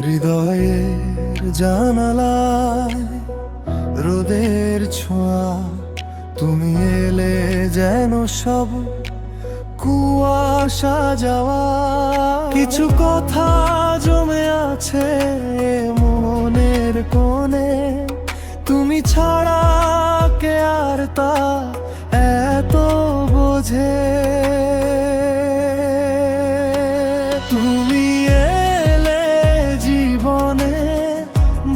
হৃদয়ের জানালায় রোদের ছোঁয়া, তুমি এলে যেন সব কুয়াশা যাওয়া। কিছু কথা জমে আছে মনের কোণে, তুমি ছাড়া কে আর তা এত বোঝে। তুমি এলে জীবনে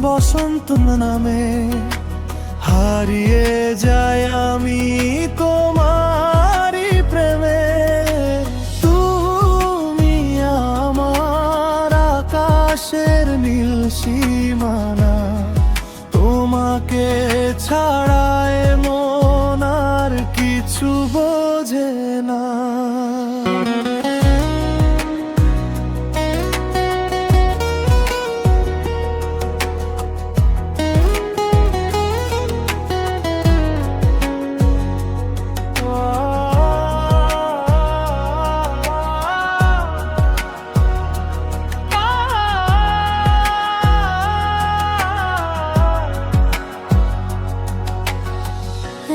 বসন্ত নামে, হারিয়ে যায় আমি তোমারই প্রেমে। তুমি আমার আকাশের নীল সীমানা, তোমাকে ছাড়া মন আর কিছু বোঝে না।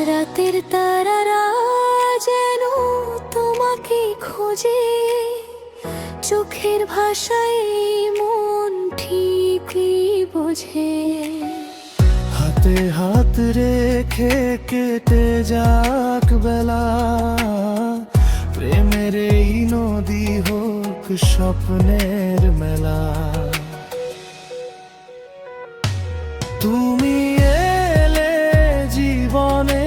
রাতের তারারা যেন তোমাকে খোঁজে, চোখের ভাষায় মন ঠিকই বোঝে। হাতে হাত রেখে কেটে যাক বেলা, প্রেমের এই নদী হোক স্বপ্নের মেলা। তুমি এলে জীবনে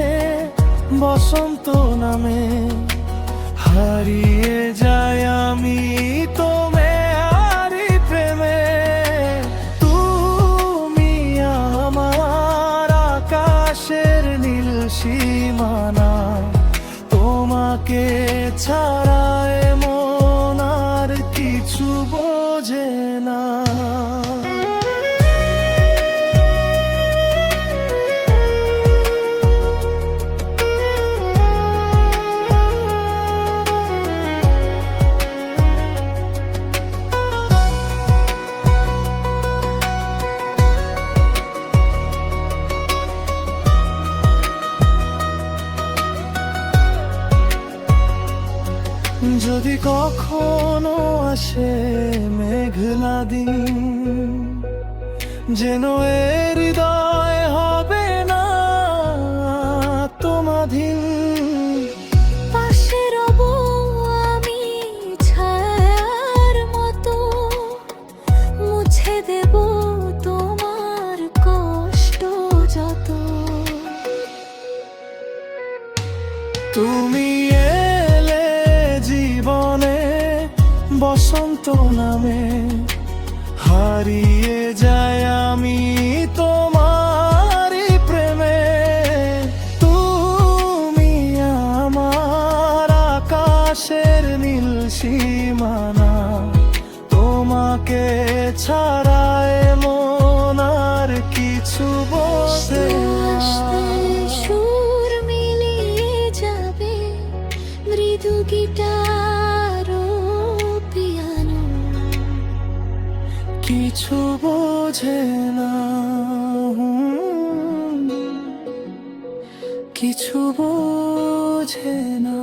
বসন্ত নামে, হারিয়ে যায় আমি তোমারই প্রেমে। তুমি আমার আকাশের নীল সীমানা, তোমাকে ছাড়া মন আর কিছু বোঝে না। যদি কখনো আসে মেঘলা দিন, যেন এ হৃদয় হবে না তোমাধীন। পাশে রব আমি ছায়ার মতো, মুছে দেব তোমার কষ্ট যত। তুমি এলে জীবনে বসন্ত নামে, হারিয়ে যায় আমি তোমারই প্রেমে। তুমি আমার আকাশের নীল সীমানা, তোমাকে ছাড়া মন আর কিছু বোঝে না। সুর মিলিয়ে যাবে মৃদু গিটার ও পিয়ানো, কিছু বোঝে না, কিছু বোঝে না।